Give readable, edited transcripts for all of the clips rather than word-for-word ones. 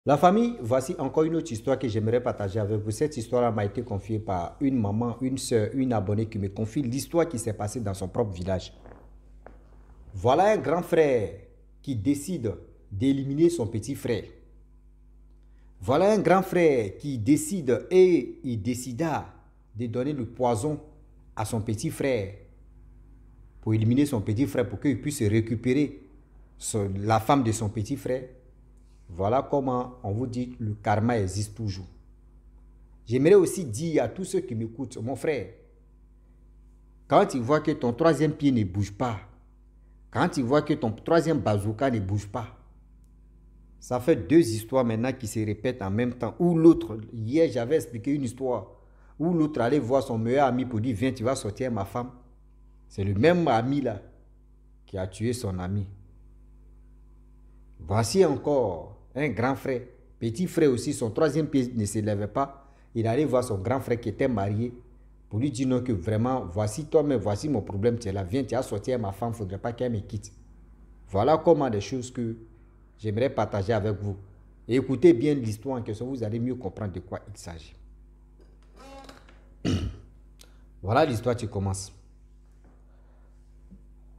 La famille, voici encore une autre histoire que j'aimerais partager avec vous. Cette histoire m'a été confiée par une maman, une soeur, une abonnée qui me confie l'histoire qui s'est passée dans son propre village. Voilà un grand frère qui décide d'éliminer son petit frère. Voilà un grand frère qui décide et il décida de donner le poison à son petit frère pour éliminer son petit frère pour qu'il puisse récupérer la femme de son petit frère. Voilà comment on vous dit le karma existe toujours. J'aimerais aussi dire à tous ceux qui m'écoutent, mon frère, quand tu vois que ton troisième pied ne bouge pas, quand tu vois que ton troisième bazooka ne bouge pas, ça fait deux histoires maintenant qui se répètent en même temps. Ou l'autre, hier j'avais expliqué une histoire, où l'autre allait voir son meilleur ami pour dire, viens, tu vas sortir ma femme. C'est le même ami là qui a tué son ami. Voici encore un grand frère, petit frère aussi, son troisième pied ne se levait pas. Il allait voir son grand frère qui était marié pour lui dire non que vraiment, voici toi-même, voici mon problème, tu es là, viens, tu as sorti ma femme, il ne faudrait pas qu'elle me quitte. Voilà comment des choses que j'aimerais partager avec vous. Et écoutez bien l'histoire en question, vous allez mieux comprendre de quoi il s'agit. Voilà l'histoire qui commence.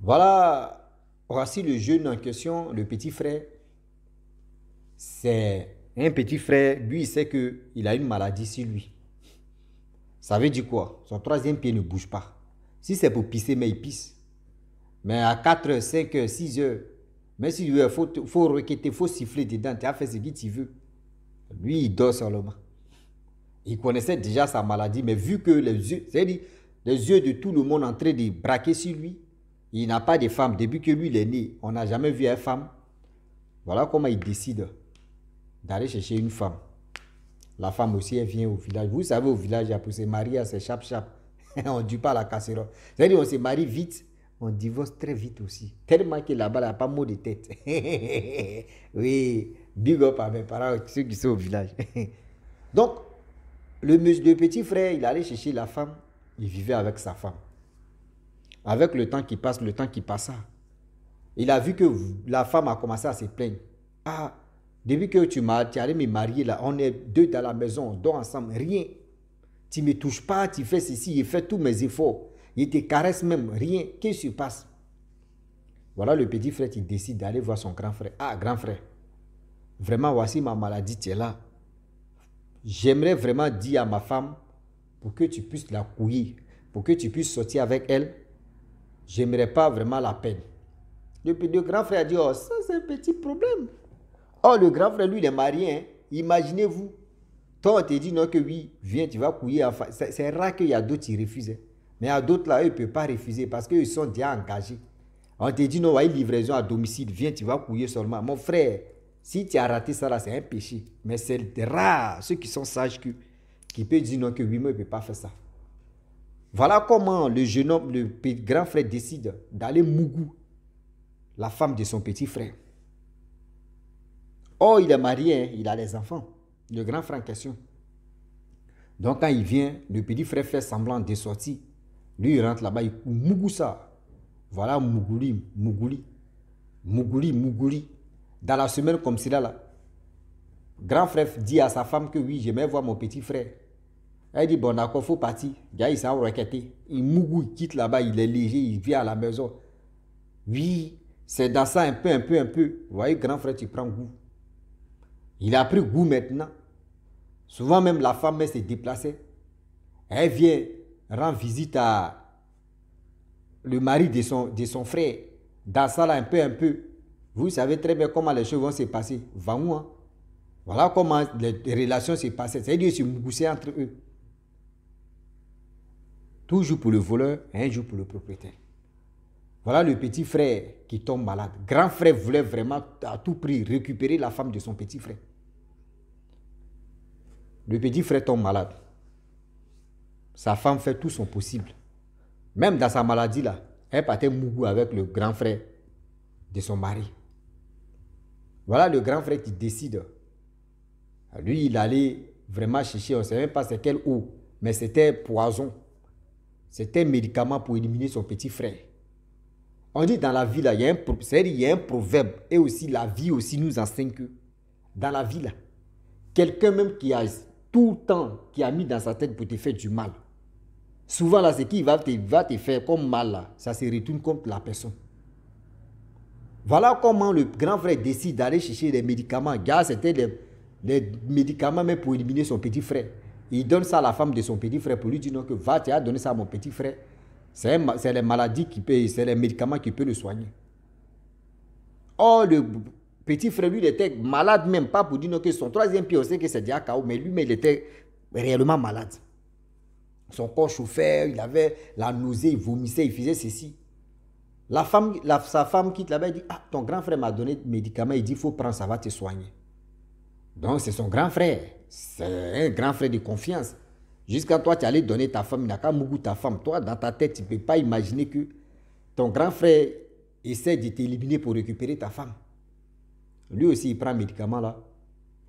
Voilà, voici le jeune en question, le petit frère. C'est un petit frère, lui il sait qu'il a une maladie sur lui. Ça veut dire quoi? Son troisième pied ne bouge pas. Si c'est pour pisser, mais il pisse. Mais à 4 heures, 5 heures, 6 heures, mais si il faut requêter, il faut siffler dedans, tu as fait ce que tu veux. Lui, il dort seulement. Il connaissait déjà sa maladie, mais vu que les yeux, c'est-à-dire les yeux de tout le monde en train de braquer sur lui, il n'a pas de femme. Depuis que lui il est né, on n'a jamais vu une femme. Voilà comment il décide d'aller chercher une femme. La femme aussi, elle vient au village. Vous savez, au village, pour se marier, c'est chap-chap. On ne dit pas la casserole. C'est-à-dire, on se marie vite, on divorce très vite aussi. Tellement que là-bas, il n'y a pas mot de tête. Oui, big up à mes parents, ceux qui sont au village. Donc, le petit frère, il allait chercher la femme, il vivait avec sa femme. Avec le temps qui passe, le temps qui passa, il a vu que la femme a commencé à se plaindre. Ah, depuis que tu allais me marier là, on est deux dans la maison, on dort ensemble, rien. Tu ne me touches pas, tu fais ceci, il fait tous mes efforts. Il te caresse même, rien. Qu'est-ce qui se passe? Voilà le petit frère qui décide d'aller voir son grand frère. Ah, grand frère, vraiment, voici ma maladie, tu es là. J'aimerais vraiment dire à ma femme, pour que tu puisses la couiller, pour que tu puisses sortir avec elle, j'aimerais pas vraiment la peine. Le grand frère a dit, oh, ça c'est un petit problème. Oh, le grand frère, lui, il est marié. Hein. Imaginez-vous. Toi, on te dit non que oui, viens, tu vas couiller. Enfin, c'est rare qu'il y a d'autres qui refusent. Hein. Mais il y a d'autres là, eux, ils ne peuvent pas refuser parce qu'ils sont déjà engagés. On te dit non, ouais, livraison à domicile, viens, tu vas couiller seulement. Mon frère, si tu as raté ça là, c'est un péché. Mais c'est rare, ceux qui sont sages qui peuvent dire non que oui, moi, je ne peux pas faire ça. Voilà comment le jeune homme, le grand frère décide d'aller mougou la femme de son petit frère. Oh, il est marié, hein, il a des enfants. Le grand frère en question. Donc, quand il vient, le petit frère fait semblant de sortir. Lui, il rentre là-bas, il mougou ça. Voilà, mougouli, mougouli. Mougouli, mougouli. Dans la semaine comme cela, là, grand frère dit à sa femme que oui, j'aimerais voir mon petit frère. Elle dit, bon, d'accord, il faut partir. Il s'est requêté. Il mougou, il quitte là-bas, il est léger, il vient à la maison. Oui, c'est dans ça un peu, un peu, un peu. Vous voyez, grand frère, tu prends goût. Il a pris goût maintenant. Souvent même la femme elle s'est déplacée. Elle vient rendre visite à le mari de son frère. Dans ça là un peu, un peu. Vous savez très bien comment les choses vont se passer. Vamou, hein? Voilà comment les relations se passaient. C'est-à-dire qu'ils se moussaient entre eux. Toujours pour le voleur et un jour pour le propriétaire. Voilà le petit frère qui tombe malade. Grand frère voulait vraiment à tout prix récupérer la femme de son petit frère. Le petit frère tombe malade. Sa femme fait tout son possible. Même dans sa maladie là, elle partait mougou avec le grand frère de son mari. Voilà le grand frère qui décide. Lui, il allait vraiment chercher, on ne sait même pas c'est quelle eau, mais c'était poison. C'était un médicament pour éliminer son petit frère. On dit dans la vie là, il y a un proverbe et aussi la vie aussi nous enseigne que dans la vie là, quelqu'un même qui a tout le temps, qui a mis dans sa tête pour te faire du mal. Souvent là, ce qui va te faire comme mal là, ça se retourne contre la personne. Voilà comment le grand frère décide d'aller chercher des médicaments. Gars, c'était des médicaments même pour éliminer son petit frère. Il donne ça à la femme de son petit frère pour lui dire non, que va, tu as donné ça à mon petit frère. C'est les maladies qui peuvent, c'est les médicaments qui peuvent le soigner. Or, le petit frère, lui, il était malade même, pas pour dire non, que son troisième pied, on sait que c'est déjà KO, mais lui, mais il était réellement malade. Son corps chauffait, il avait la nausée, il vomissait, il faisait ceci. Sa femme quitte là-bas, il dit, ah, ton grand frère m'a donné des médicaments, il dit, il faut prendre, ça va te soigner. Donc, c'est son grand frère. C'est un grand frère de confiance. Jusqu'à toi, tu allais donner ta femme, il n'a qu'à mougou ta femme. Toi, dans ta tête, tu ne peux pas imaginer que ton grand frère essaie de t'éliminer pour récupérer ta femme. Lui aussi, il prend un médicament là.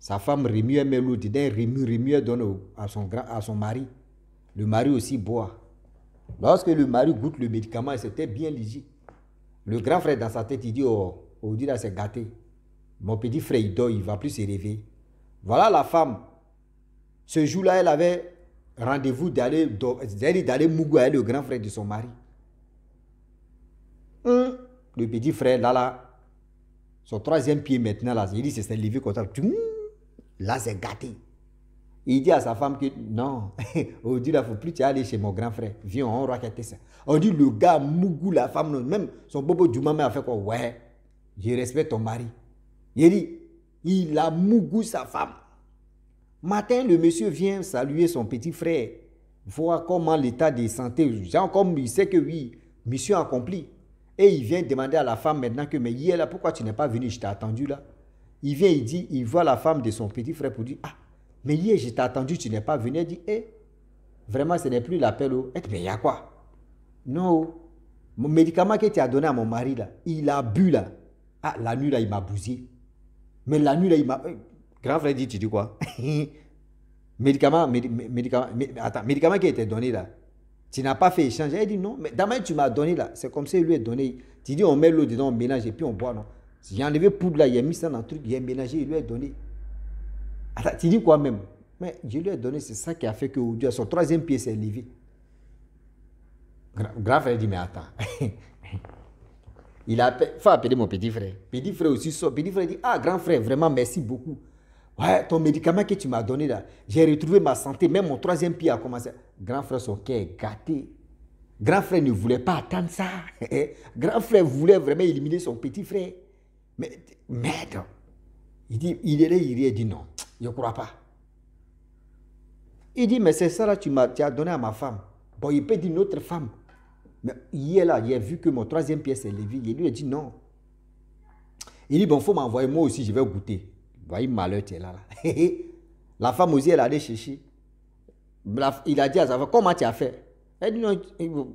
Sa femme remue, met l'eau dedans, remue, donne à son mari. Le mari aussi boit. Lorsque le mari goûte le médicament, c'était bien léger. Le grand frère dans sa tête, il dit, oh, dit là, c'est gâté. Mon petit frère, il dort, il ne va plus se réveiller. Voilà la femme. Ce jour-là, elle avait rendez-vous d'aller mougou avec le grand frère de son mari. Le petit frère, là, son troisième pied maintenant, là, il dit, c'est levé comme ça. Là, c'est gâté. Il dit à sa femme que non, on dit là, il ne faut plus aller chez mon grand frère. Viens, on va raqueter ça. On dit le gars mougou la femme, même son bobo du maman a fait quoi? Ouais, je respecte ton mari. Il dit, il a mougou sa femme. Matin, le monsieur vient saluer son petit frère, voir comment l'état de santé, genre comme il sait que oui, mission accomplie. Et il vient demander à la femme maintenant que, mais hier là, pourquoi tu n'es pas venu, je t'ai attendu là. Il vient, il dit, il voit la femme de son petit frère pour dire, ah, mais hier, je t'ai attendu, tu n'es pas venu. Elle dit, vraiment, ce n'est plus l'appel. Mais il y a quoi? Non, mon médicament que tu as donné à mon mari, là, il a bu, là. Ah, la nuit, là, il m'a bousillé. Mais la nuit, là, il m'a... Grand frère dit, tu dis quoi? médicament qui a été donné, là. Tu n'as pas fait échange. Elle dit, non, mais d'abord, tu m'as donné, là. C'est comme ça, il lui est donné. Tu dis, on met l'eau dedans, on mélange, et puis on boit, non? Si j'ai enlevé poudre, là, il a mis ça dans le truc, il a mélangé, il lui est donné. Attends, tu dis quoi même? Mais je lui ai donné, c'est ça qui a fait que son troisième pied s'est levé. Grand frère dit, mais attends. Il faut appeler mon petit frère. Petit frère aussi sort. Petit frère dit, ah, grand frère, vraiment, merci beaucoup. Ouais, ton médicament que tu m'as donné là, j'ai retrouvé ma santé, même mon troisième pied a commencé. Grand frère, son cœur est gâté. Grand frère ne voulait pas attendre ça. Grand frère voulait vraiment éliminer son petit frère. Mais, merde. Il dit non, je ne crois pas. Il dit, mais c'est ça là, tu as donné à ma femme. Bon, il peut dire une autre femme. Mais hier là, il a vu que mon troisième pied s'est levé. Il lui a dit non. Il dit, bon, il faut m'envoyer, moi aussi, je vais goûter. Voyez, malheur, tu es là. La femme aussi, elle allait chercher. Il a dit à sa femme, comment tu as fait? Elle dit, non,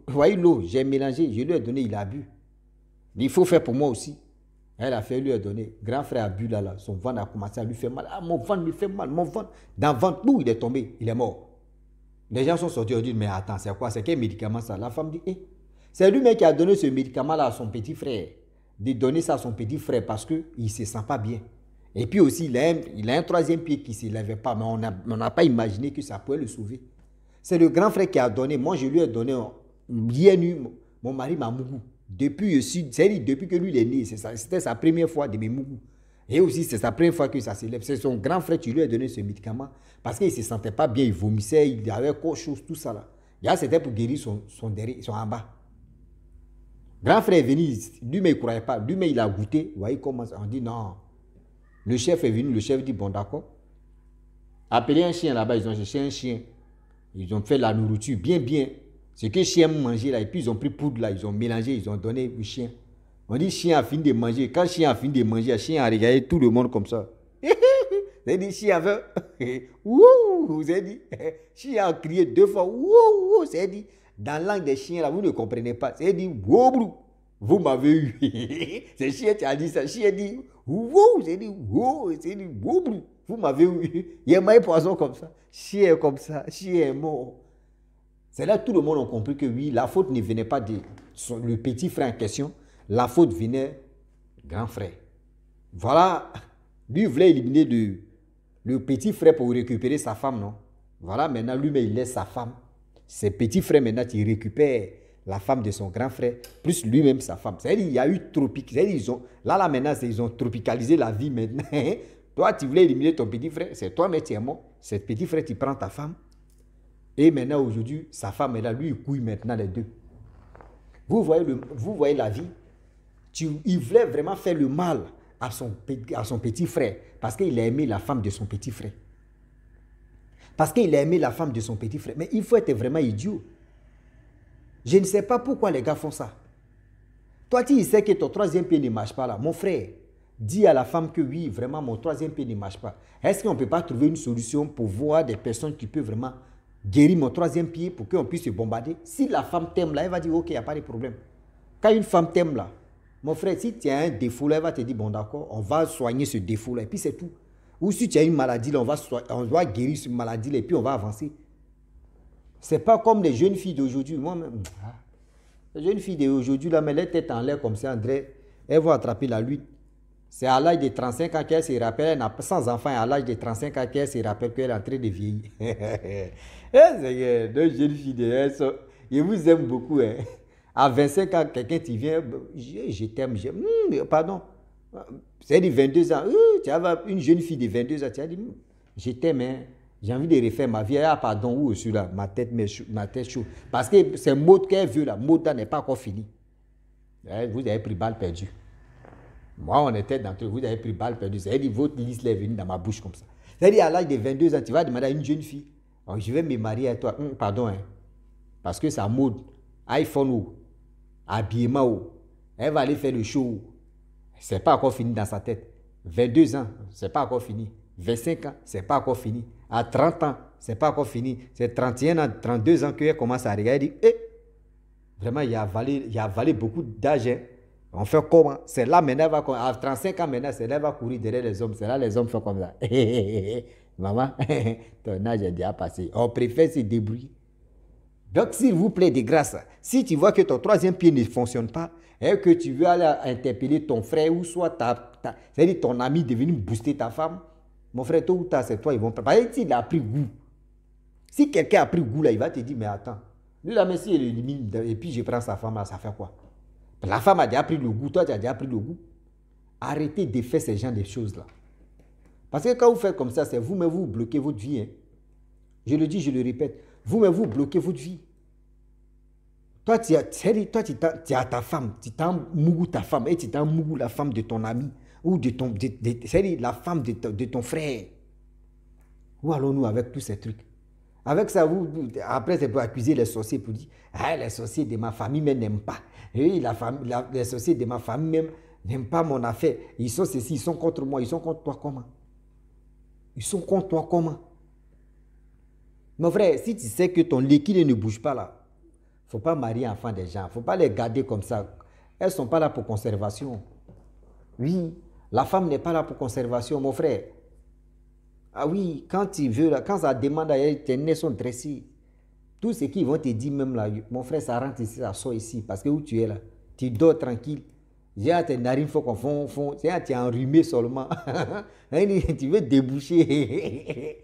voyez l'eau, j'ai mélangé, je lui ai donné, il a bu. Il faut faire pour moi aussi. Elle a fait, lui a donné. Grand frère a bu là, son ventre a commencé à lui faire mal. Ah, mon ventre lui fait mal, mon ventre. Dans le ventre, il est tombé, il est mort. Les gens sont sortis, ils disent, mais attends, c'est quoi? C'est quel médicament ça? La femme dit, c'est lui-même qui a donné ce médicament-là à son petit frère. De donner ça à son petit frère parce qu'il ne se sent pas bien. Et puis aussi, il a un troisième pied qui ne se lève pas, mais on n'a pas imaginé que ça pouvait le sauver. C'est le grand frère qui a donné. Moi, je lui ai donné, hier nuit, mon mari m'a mougou. Depuis que lui il est né, c'était sa première fois de mes mougou. Et aussi, c'est sa première fois que ça s'élève. C'est son grand frère qui lui a donné ce médicament parce qu'il ne se sentait pas bien, il vomissait, il avait quoi chose, tout ça là. Là, c'était pour guérir son derrière, son en bas. Grand frère est venu, lui-même il ne croyait pas, lui-même il a goûté. Vous voyez comment on dit non. Le chef est venu, le chef dit bon d'accord. Appelez un chien là-bas, ils ont cherché un chien. Ils ont fait la nourriture bien. Ce que le chien mangeait là, et puis ils ont pris poudre là, ils ont mélangé, ils ont donné au chien. On dit chien a fini de manger. Quand le chien a fini de manger, le chien a regardé tout le monde comme ça. Vous avez dit, chien avait. Wouh, vous avez dit. Chien a crié 2 fois. Wouh, vous avez dit. Dans la langue des chiens là, vous ne comprenez pas. Vous avez dit, wouh, vous m'avez eu. C'est chien qui a dit ça. Chien dit, wouh, vous avez dit, wouh, vous avez dit, wouh, vous m'avez eu. Il y a un poisson comme ça. Chien comme ça. Chien est mort. C'est là que tout le monde a compris que oui, la faute ne venait pas de le petit frère en question. La faute venait du grand frère. Voilà. Lui, il voulait éliminer le petit frère pour récupérer sa femme, non? Voilà, maintenant, lui, mais il laisse sa femme. Ses petits frères, maintenant, qui récupèrent la femme de son grand frère, plus lui-même sa femme. C'est-à-dire, il y a eu là, maintenant, ils ont tropicalisé la vie maintenant. Toi, tu voulais éliminer ton petit frère, c'est toi, mais tu es mort. Ce petit frère, tu prends ta femme. Et maintenant, aujourd'hui, sa femme est là, lui, il couille maintenant les deux. Vous voyez la vie. Il voulait vraiment faire le mal à son petit frère parce qu'il a aimé la femme de son petit frère. Parce qu'il a aimé la femme de son petit frère. Mais il faut être vraiment idiot. Je ne sais pas pourquoi les gars font ça. Toi, tu sais que ton troisième pied ne marche pas là. Mon frère, dis à la femme que oui, vraiment, mon troisième pied ne marche pas. Est-ce qu'on ne peut pas trouver une solution pour voir des personnes qui peuvent vraiment guérir mon troisième pied pour qu'on puisse se bombarder? Si la femme t'aime là, elle va dire ok, il n'y a pas de problème. Quand une femme t'aime là, mon frère, si tu as un défaut là, elle va te dire bon d'accord, on va soigner ce défaut là et puis c'est tout. Ou si tu as une maladie là, on va guérir cette maladie là et puis on va avancer. C'est pas comme les jeunes filles d'aujourd'hui. Moi-même, les jeunes filles d'aujourd'hui là, mais les têtes en l'air comme ça, André, elles vont attraper la lutte. C'est à l'âge de 35 ans qu'elle se rappelle, elle n'a pas sans enfant, à l'âge de 35 ans qu'elle se rappelle qu'elle est en train de vieillir. C'est deux jeunes filles, je vous aime beaucoup. Hein. À 25 ans, quelqu'un qui vient, je t'aime, pardon, c'est de 22 ans, tu as une jeune fille de 22 ans, tu as dit, je t'aime, hein. J'ai envie de refaire ma vie. Ah, pardon, où je suis là, ma tête chaude. Parce que c'est mode qu'elle veut là, mode n'est pas encore fini. Vous avez pris balle perdue. Moi, on était dans le vous avez pris balle perdue. C'est-à-dire votre liste est venue dans ma bouche comme ça. C'est-à-dire à l'âge de 22 ans, tu vas demander à une jeune fille, oh, je vais me marier avec toi. Pardon, hein. Parce que ça mode, iPhone ou habillement ou, elle va aller faire le show. C'est pas encore fini dans sa tête. 22 ans, c'est pas encore fini. 25 ans, c'est pas encore fini. À 30 ans, c'est pas encore fini. C'est 31 ans, 32 ans qu'elle commence à regarder. Et dit, vraiment, il a avalé beaucoup d'âge. Hein. On fait comment? C'est là maintenant, à 35 ans maintenant, c'est là va courir derrière les hommes. C'est là les hommes font comme ça. Maman, ton âge est déjà passé. On préfère se débrouiller. Donc, s'il vous plaît, de grâce, si tu vois que ton troisième pied ne fonctionne pas, et que tu veux aller interpeller ton frère ou soit c'est-à-dire ton ami de venir booster ta femme, mon frère, tôt ou tard, c'est toi, ils vont... Parce que s'il a pris goût, si quelqu'un a pris goût là, il va te dire, mais attends, lui là, mais si il élimine, et puis je prends sa femme là, ça fait quoi? La femme a déjà pris le goût, toi tu as déjà pris le goût. Arrêtez de faire ce genre de choses là. Parce que quand vous faites comme ça, c'est vous-même vous bloquez votre vie. Hein. Je le dis, je le répète, vous-même vous bloquez votre vie. Toi, tu as ta femme, tu t'as mougou ta femme, et tu t'as mougou la femme de ton ami, ou c'est-à-dire la femme de ton frère. Où allons-nous avec tous ces trucs? Avec ça, après, c'est pour accuser les sorciers, pour dire, ah, les sorciers de ma famille même n'aiment pas. Et les sorciers de ma famille même n'aiment pas mon affaire. Ils sont ceci, ils sont contre moi, ils sont contre toi comment? Ils sont contre toi comment? Mon frère, si tu sais que ton liquide ne bouge pas là, il ne faut pas marier enfants des gens. Il ne faut pas les garder comme ça. Elles ne sont pas là pour conservation. Oui, la femme n'est pas là pour conservation, mon frère. Ah oui, quand tu veux, là, quand ça demande à elle, tes nez sont dressés. Tout ce qu'ils vont te dire même là, mon frère, ça rentre ici, ça sort ici. Parce que où tu es là, tu dors tranquille. J'ai tes narines, il faut qu'on fond. Tu es enrhumé seulement. Tu veux déboucher.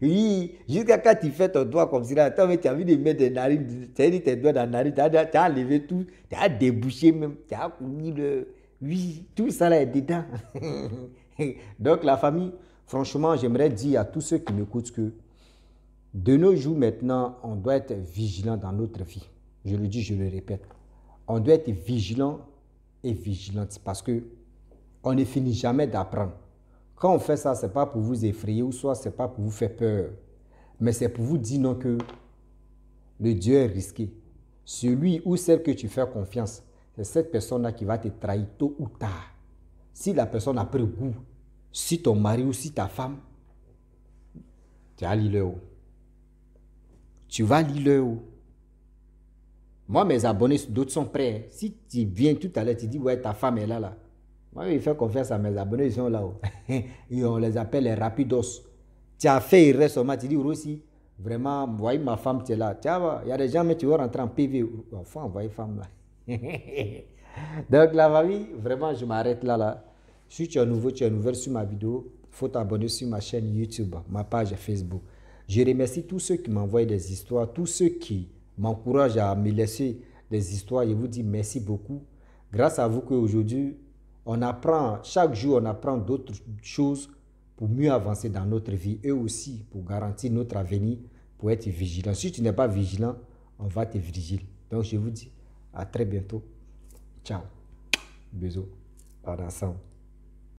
Oui, jusqu'à quand tu fais ton doigt comme ça, toi, tu as envie de mettre des narines, tu as dit tes doigts dans la narine, tu as enlevé tout, tu as débouché même, tu as mis le... Oui, tout ça là est dedans. Donc la famille, franchement, j'aimerais dire à tous ceux qui m'écoutent que de nos jours maintenant, on doit être vigilant dans notre vie. Je le dis, je le répète. On doit être vigilant et vigilante parce que on ne finit jamais d'apprendre. Quand on fait ça, ce n'est pas pour vous effrayer ou soit ce n'est pas pour vous faire peur. Mais c'est pour vous dire non que le Dieu est risqué. Celui ou celle que tu fais confiance, c'est cette personne-là qui va te trahir tôt ou tard. Si la personne a pris goût, si ton mari ou si ta femme, tu vas lire le haut. Tu vas lire le haut. Moi, mes abonnés, d'autres sont prêts. Si tu viens tout à l'heure, tu dis, ouais, ta femme est là. Moi, je fais confiance à mes abonnés, ils sont là-haut. Et on les appelle les rapidos. Tu as fait, il reste seulement, tu dis, aussi, vraiment, voyez ma femme, tu es là. Il y a des gens, mais tu vas rentrer en PV. Il faut envoyer femme là. Donc, la famille, vraiment, je m'arrête là. Si tu es nouveau sur ma vidéo, il faut t'abonner sur ma chaîne YouTube, ma page Facebook. Je remercie tous ceux qui m'envoient des histoires, tous ceux qui m'encouragent à me laisser des histoires. Je vous dis merci beaucoup. Grâce à vous qu'aujourd'hui, on apprend, chaque jour, on apprend d'autres choses pour mieux avancer dans notre vie et aussi pour garantir notre avenir, pour être vigilant. Si tu n'es pas vigilant, on va te vigiler. Donc, je vous dis à très bientôt. Ciao. Bisous. On est ensemble.